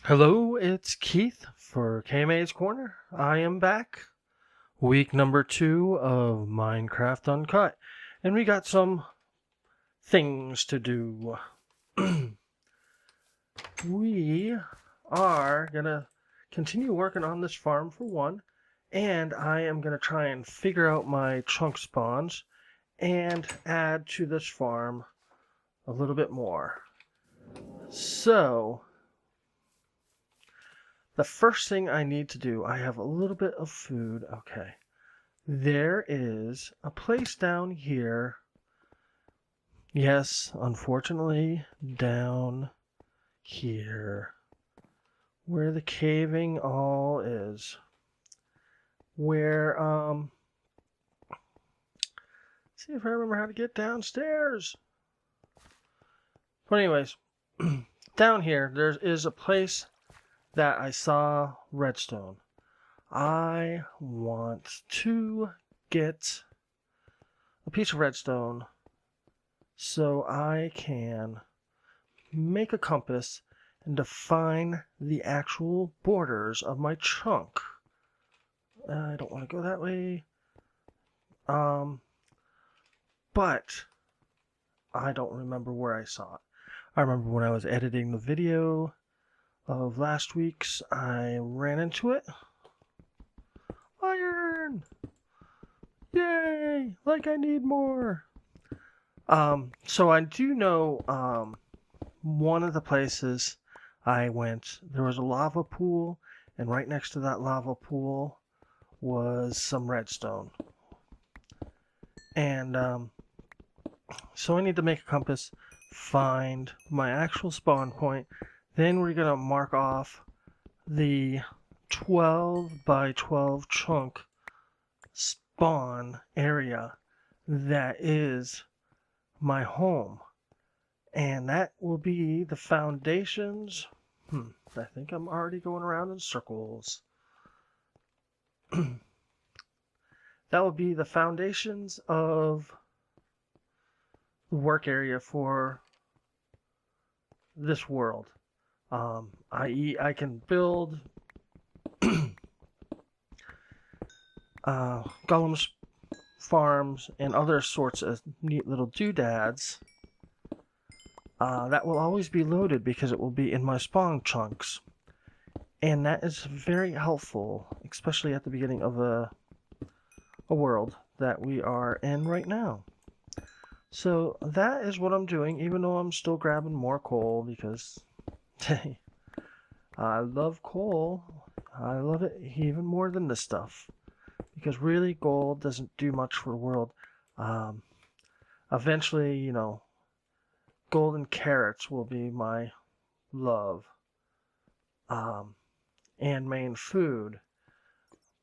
Hello, it's Keith for KMAs Corner. I am back. Week number 2 of Minecraft Uncut. And we got some things to do. We are going to continue working on this farm for one. And I am going to try and figure out my chunk spawns and add to this farm a little bit more. So, the first thing I need to do, I have a little bit of food. Okay. There is a place down here. Yes, unfortunately, down here. Where the caving all is. Where, see if I remember how to get downstairs. But anyways, down here, there is a place that I saw redstone. I want to get a piece of redstone so I can make a compass and define the actual borders of my chunk. I don't want to go that way. But I don't remember where I saw it. I remember when I was editing the video of last week's, I ran into it. Iron! Yay! Like I need more! So I do know, one of the places I went, there was a lava pool, and right next to that lava pool was some redstone. And, so I need to make a compass, find my actual spawn point, then we're going to mark off the 12 by 12 chunk spawn area that is my home. And that will be the foundations. I think I'm already going around in circles. That will be the foundations of the work area for this world. I.e., I can build golems, farms, and other sorts of neat little doodads that will always be loaded because it will be in my spawn chunks. And that is very helpful, especially at the beginning of a world that we are in right now. So that is what I'm doing, even though I'm still grabbing more coal because I love coal. I love it even more than this stuff. Because really, gold doesn't do much for the world. Eventually, golden carrots will be my love and main food.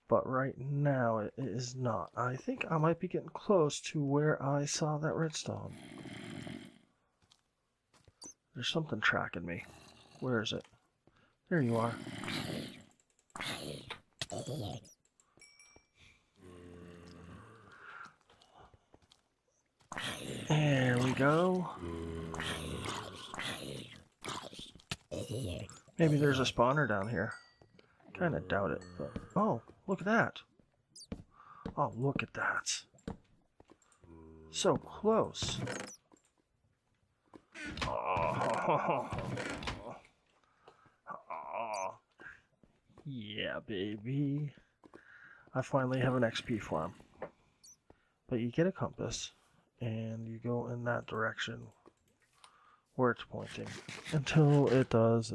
But right now, it is not. I think I might be getting close to where I saw that redstone. There's something tracking me. Where is it? There you are. There we go. Maybe there's a spawner down here. Kinda doubt it, but... Oh, look at that. Oh, look at that. So close. Oh. Oh. Yeah, baby. I finally have an XP farm. But you get a compass, and you go in that direction where it's pointing until it does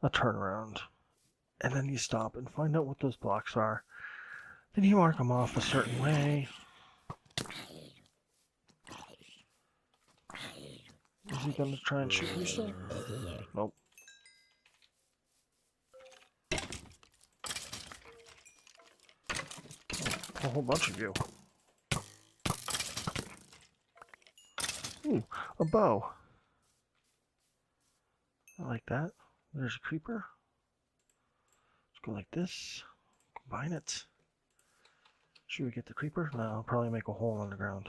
a turnaround. And then you stop and find out what those blocks are. Then you mark them off a certain way. Is he going to try and shoot me still? Nope. A whole bunch of you. Ooh, a bow. I like that. There's a creeper. Let's go like this. Combine it. Should we get the creeper? No, I'll probably make a hole in the ground.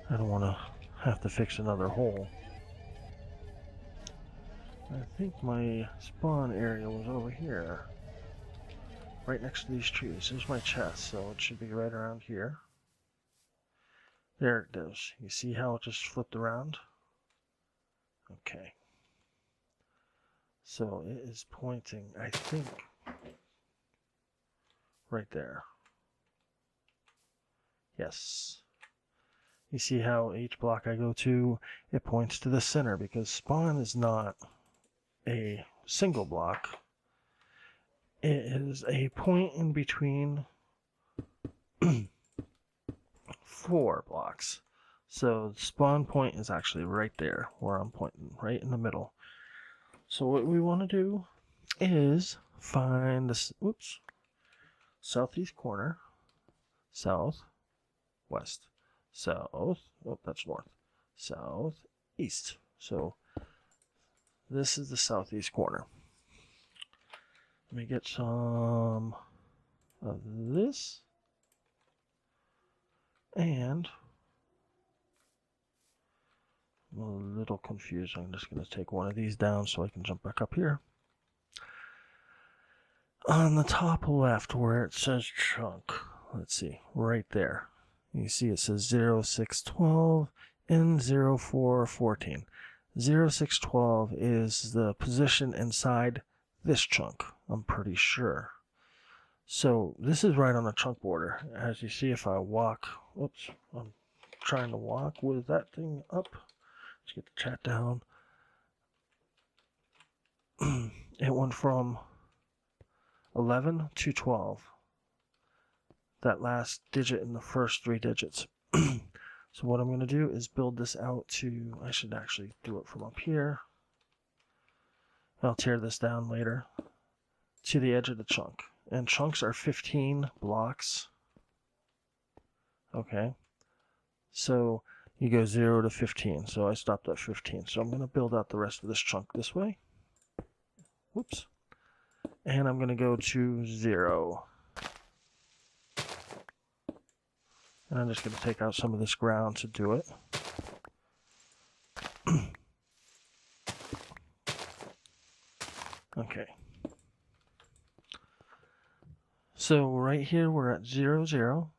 I don't want to have to fix another hole. I think my spawn area was over here. Right next to these trees. There's my chest, so it should be right around here. There it is. You see how it just flipped around? Okay. So it is pointing, I think, right there. Yes. You see how each block I go to, it points to the center because spawn is not a single block. It is a point in between 4 blocks. So the spawn point is actually right there where I'm pointing, right in the middle. So what we want to do is find this, southeast corner, south, west, south, oh, that's north, south, east. So this is the southeast corner. Let me get some of this. And I'm a little confused. I'm just going to take one of these down so I can jump back up here. On the top left where it says chunk, let's see, right there. You see it says 0612 and 0414. 0612 is the position inside this chunk, I'm pretty sure. So this is right on the chunk border. As you see, if I walk, I'm trying to walk with that thing up. Let's get the chat down. It went from 11 to 12. That last digit in the first 3 digits. So what I'm going to do is build this out to, I should actually do it from up here. I'll tear this down later to the edge of the chunk. And chunks are 15 blocks. Okay. So you go 0 to 15. So I stopped at 15. So I'm going to build out the rest of this chunk this way. Whoops. And I'm going to go to 0. And I'm just going to take out some of this ground to do it. Okay. So right here we're at 0, 0.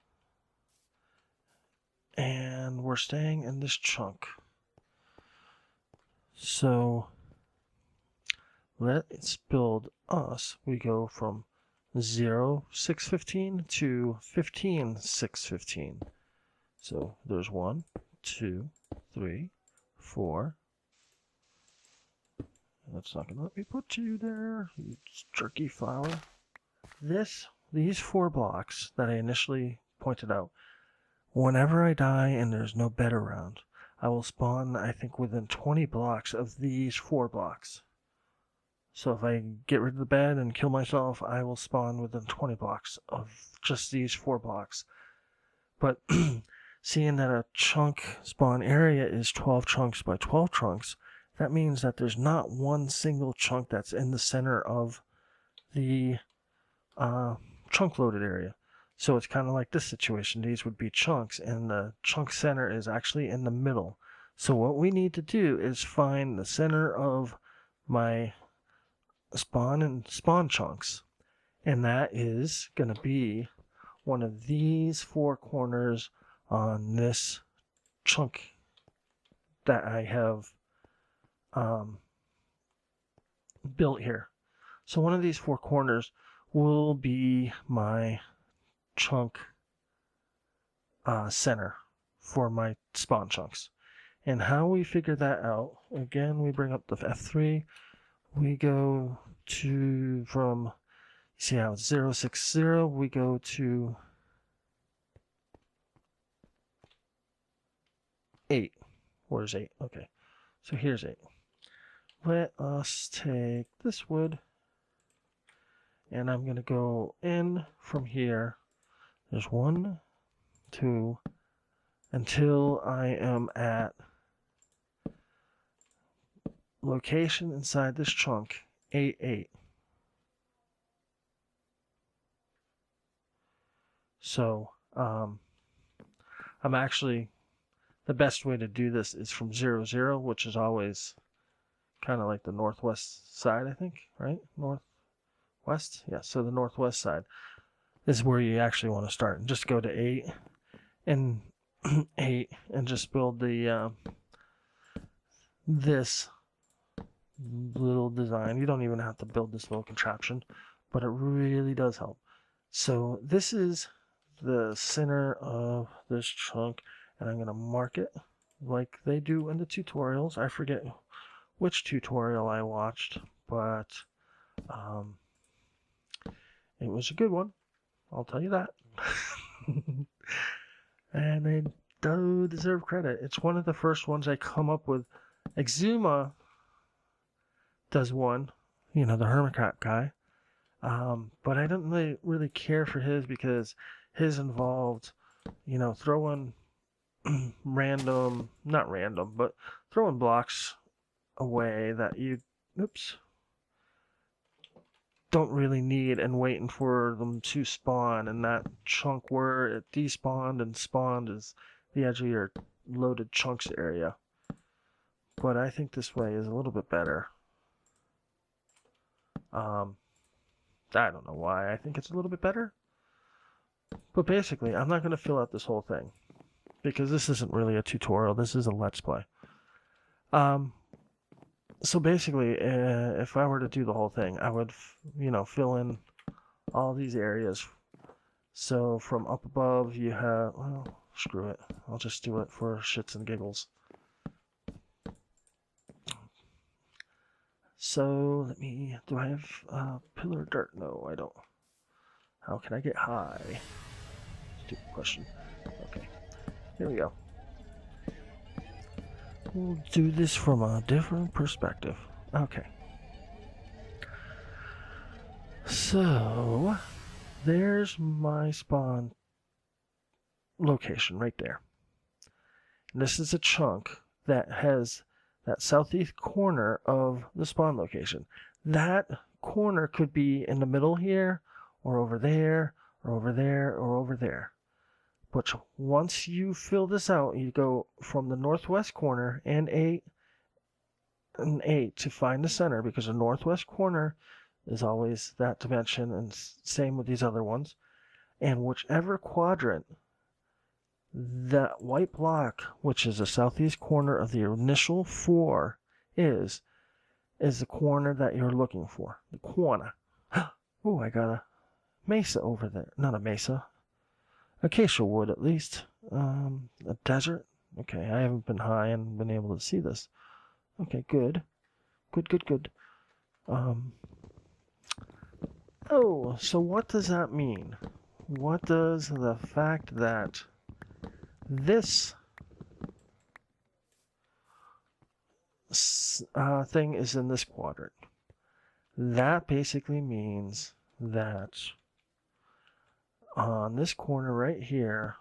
And we're staying in this chunk. So let's build us. We go from 0, 6, 15 to 15, 6, 15. So there's 1, 2, 3, 4. That's not going to let me put you there, you jerky flower. These 4 blocks that I initially pointed out, whenever I die and there's no bed around, I will spawn, I think, within 20 blocks of these 4 blocks. So if I get rid of the bed and kill myself, I will spawn within 20 blocks of just these 4 blocks. But seeing that a chunk spawn area is 12 chunks by 12 chunks, that means that there's not one single chunk that's in the center of the chunk loaded area. So it's kind of like this situation. These would be chunks, and the chunk center is actually in the middle. So what we need to do is find the center of my spawn chunks, and that is going to be one of these 4 corners on this chunk that I have built here. So one of these 4 corners will be my chunk center for my spawn chunks. And how we figure that out, again, we bring up the F3, we go to, from, you see how it's 0, 6, 0, we go to 8. Where's 8? Okay, so here's 8. Let us take this wood, and I'm going to go in from here. There's 1, 2, until I am at location inside this chunk, 8, 8. So, I'm actually, the best way to do this is from 0, 0, which is always kind of like the northwest side, I think, right? Northwest? Yeah, so the northwest side is where you actually want to start. And just go to 8 and 8 and just build the this little design. You don't even have to build this little contraption, but it really does help. So this is the center of this chunk, and I'm going to mark it like they do in the tutorials. I forget which tutorial I watched, but it was a good one, I'll tell you that. And they do deserve credit. It's one of the first ones I come up with. Exuma does one, you know, the hermit crab guy. But I didn't really care for his because his involved, you know, throwing not random, but throwing blocks away that you, don't really need and waiting for them to spawn. And that chunk where it despawned and spawned is the edge of your loaded chunks area. But I think this way is a little bit better. I don't know why I think it's a little bit better. But basically, I'm not going to fill out this whole thing because this isn't really a tutorial. This is a Let's Play. So basically, if I were to do the whole thing, I would, fill in all these areas. So from up above, you have, well, screw it. I'll just do it for shits and giggles. So do I have pillar dirt? No, I don't. How can I get high? Stupid question. Okay, here we go. We'll do this from a different perspective. Okay. So, there's my spawn location right there. And this is a chunk that has that southeast corner of the spawn location. That corner could be in the middle here, or over there, or over there, or over there. But once you fill this out, you go from the northwest corner and 8 to find the center, because the northwest corner is always that dimension, and same with these other ones. And whichever quadrant that white block, which is the southeast corner of the initial 4, is the corner that you're looking for. The corner. Oh, I got a mesa over there. Not a mesa. Acacia wood, at least. A desert. Okay, I haven't been high and been able to see this. Okay, good. Good. Oh, so what does that mean? What does the fact that this thing is in this quadrant? That basically means that on this corner right here,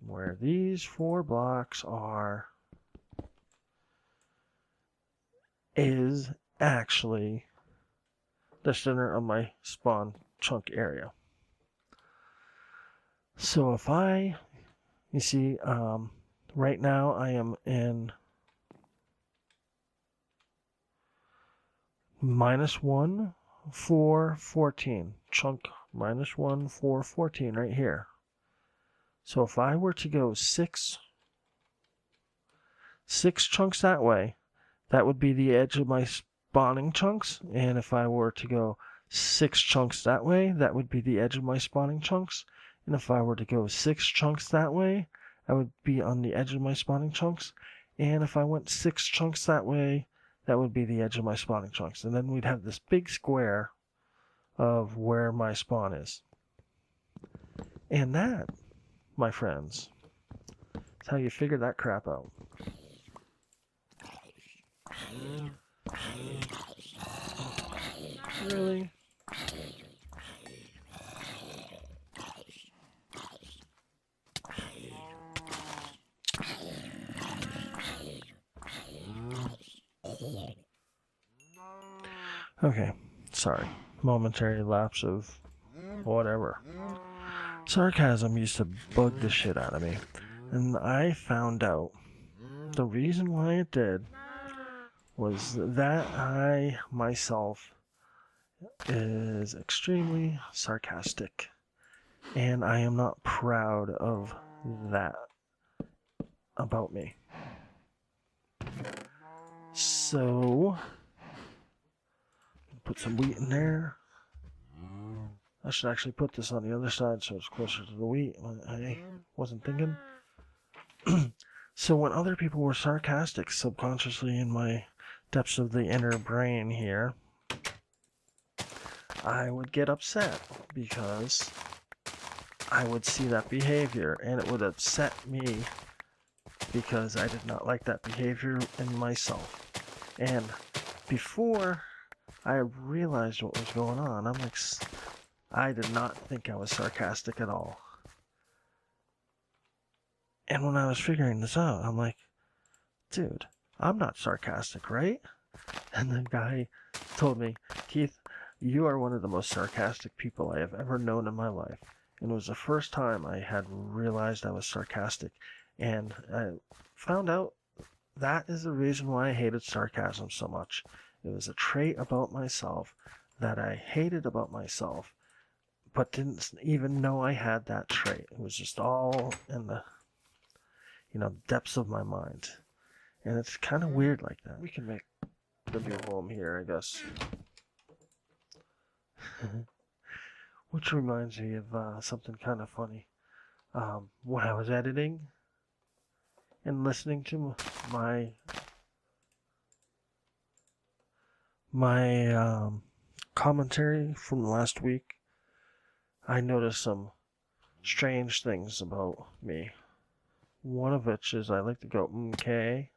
where these 4 blocks are, is actually the center of my spawn chunk area. So if you see, right now I am in -1, 4, 14. Chunk -1, 4, 14 right here. So if I were to go 6 chunks that way, that would be the edge of my spawning chunks. And if I were to go 6 chunks that way, that would be the edge of my spawning chunks. And if I were to go 6 chunks that way, I would be on the edge of my spawning chunks. And if I went 6 chunks that way, that would be the edge of my spawning chunks. And then we'd have this big square of where my spawn is. And that, my friends, is how you figure that crap out. Really? Okay, sorry. Momentary lapse of whatever. Sarcasm used to bug the shit out of me. And I found out The reason why it did was that I myself is extremely sarcastic, and I am not proud of that about me. So, put some wheat in there. I should actually put this on the other side so it's closer to the wheat. I wasn't thinking. So when other people were sarcastic subconsciously in my depths of the inner brain here, I would get upset because I would see that behavior and it would upset me because I did not like that behavior in myself. And before I realized what was going on, I'm like, I did not think I was sarcastic at all. And when I was figuring this out, I'm like, dude, I'm not sarcastic, right? And the guy told me, Keith, you are one of the most sarcastic people I have ever known in my life. And it was the first time I had realized I was sarcastic. And I found out that is the reason why I hated sarcasm so much. It was a trait about myself that I hated about myself, but didn't even know I had that trait. It was just all in the depths of my mind. And it's kind of weird like that. We can make the new home here, I guess. Which reminds me of something kind of funny. When I was editing and listening to my commentary from last week, I noticed some strange things about me. One of which is I like to go okay,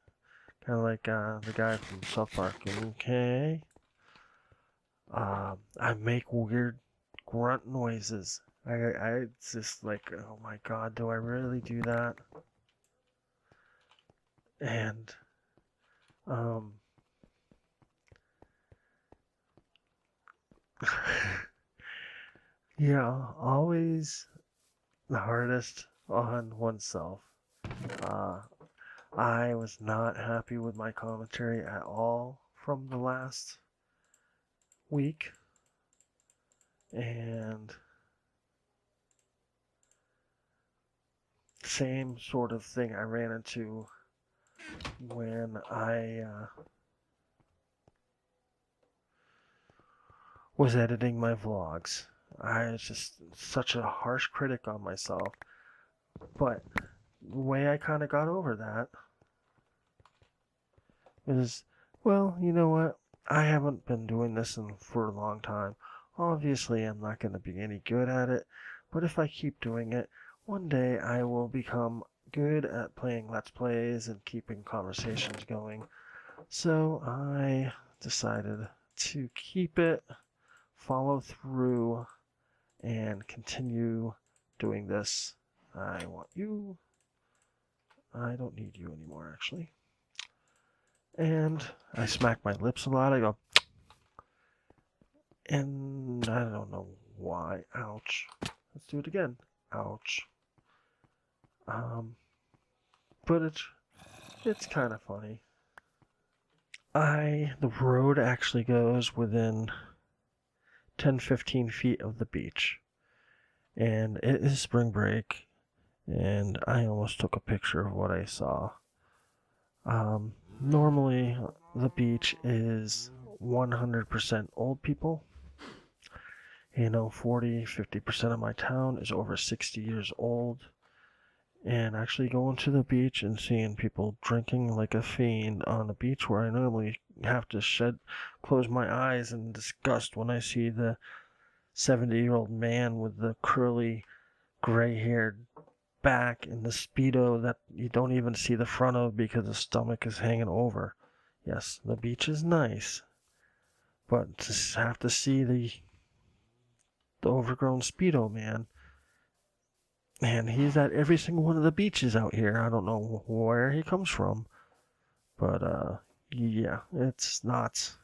kind of like the guy from South Park. Okay. I make weird grunt noises. I just like, oh my god, do I really do that? And yeah, always the hardest on oneself. I was not happy with my commentary at all from the last week, and same sort of thing I ran into when I was editing my vlogs. I was just such a harsh critic on myself, but the way I kind of got over that is, well, you know what? I haven't been doing this for a long time. Obviously, I'm not going to be any good at it, but if I keep doing it, one day I will become good at playing Let's Plays and keeping conversations going. So I decided to keep it, follow through, and continue doing this. I want you. I don't need you anymore, actually. And I smack my lips a lot. I go, and I don't know why. Ouch. Let's do it again. Ouch. But it's kind of funny. The road actually goes within 10-15 feet of the beach. And it is spring break, and I almost took a picture of what I saw. Normally, the beach is 100% old people. 40-50% of my town is over 60 years old. And actually going to the beach and seeing people drinking like a fiend on the beach where I normally have to close my eyes in disgust when I see the 70-year-old man with the curly, gray-haired back in the Speedo that you don't even see the front of because the stomach is hanging over. Yes, the beach is nice, but to have to see the overgrown Speedo man, and he's at every single one of the beaches out here. I don't know where he comes from, but yeah, it's not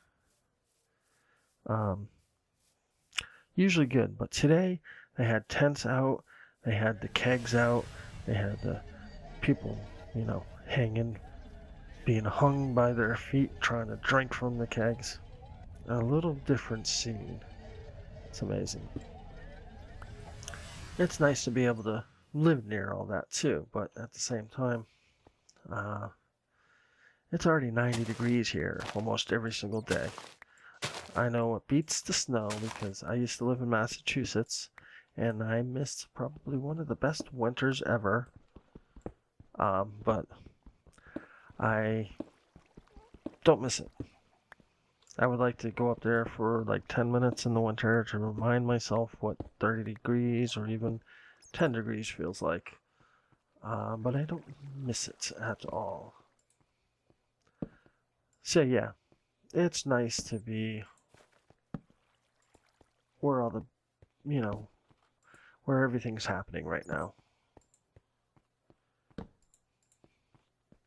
usually good. But today they had tents out, they had the kegs out, they had the people, hanging being hung by their feet trying to drink from the kegs. A little different scene. It's amazing. It's nice to be able to live near all that too, but at the same time, it's already 90 degrees here almost every single day. I know it beats the snow because I used to live in Massachusetts and I missed probably one of the best winters ever. But I don't miss it. I would like to go up there for like 10 minutes in the winter to remind myself what 30 degrees or even 10 degrees feels like. But I don't miss it at all. So yeah, it's nice to be where all the, where everything's happening right now.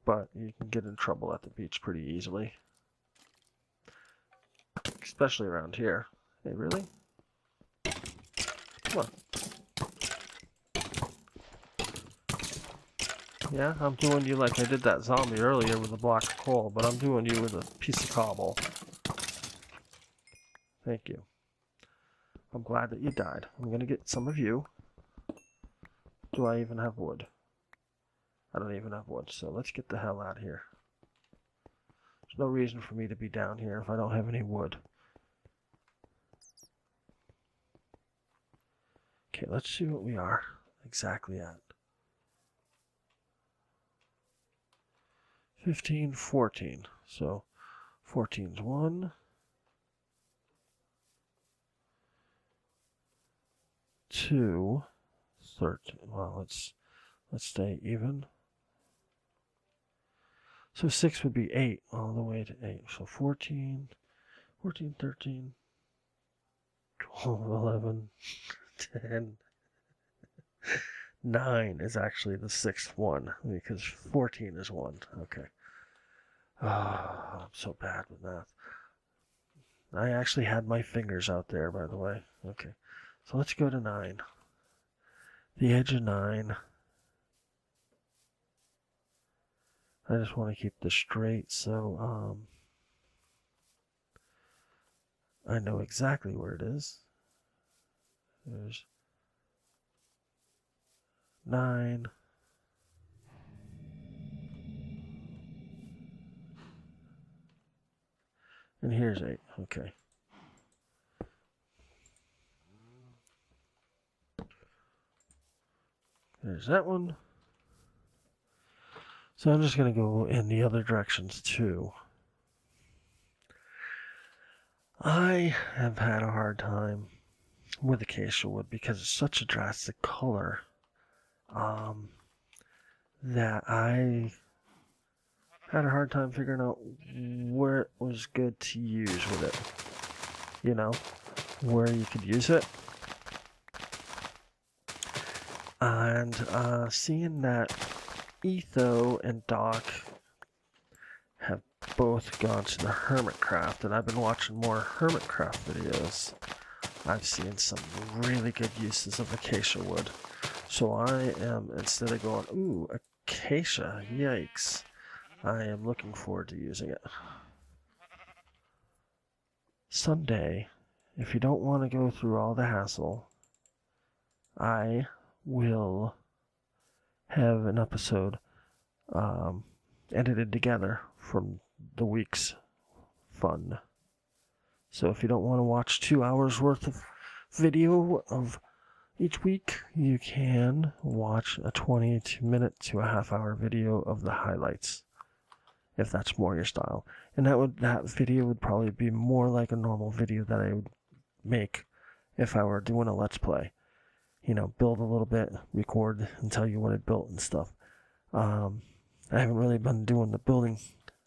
But you can get in trouble at the beach pretty easily. Especially around here. Hey, really? Come on. Yeah, I'm doing you like I did that zombie earlier with a block of coal, but I'm doing you with a piece of cobble. Thank you. I'm glad that you died. I'm gonna get some of you. Do I even have wood? I don't even have wood, so let's get the hell out of here. There's no reason for me to be down here if I don't have any wood. Okay, let's see what we are exactly at. 15, 14. So 14's 1, 2, 13. Well, let's stay even. So 6 would be 8 all the way to 8. So 14, 13, 12, 11, 10. 9 is actually the 6th one because 14 is 1. Okay. I'm so bad with math. I actually had my fingers out there, by the way. Okay. So let's go to 9. The edge of 9. I just want to keep this straight, so I know exactly where it is. There's 9. And here's 8. Okay. There's that one. So I'm just going to go in the other directions too. I have had a hard time with acacia wood because it's such a drastic color that I had a hard time figuring out where it was good to use with it. Where you could use it. And seeing that Etho and Doc have both gone to the Hermitcraft, and I've been watching more Hermitcraft videos, I've seen some really good uses of acacia wood. So I am, instead of going, ooh, acacia, yikes, I am looking forward to using it. Someday, if you don't want to go through all the hassle, I will have an episode edited together from the week's fun. So if you don't want to watch 2 hours worth of video of each week, you can watch a 20-minute to a half-hour video of the highlights, if that's more your style. And that video would probably be more like a normal video that I would make if I were doing a Let's Play. Build a little bit, record, and tell you what I built and stuff. I haven't really been doing the building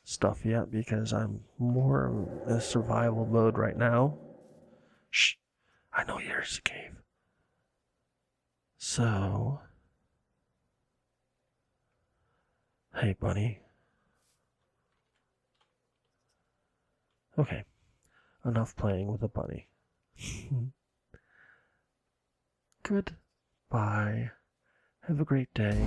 stuff yet because I'm more in a survival mode right now. Shh, I know here's the cave. So, hey bunny. Okay, enough playing with a bunny. Goodbye. Have a great day.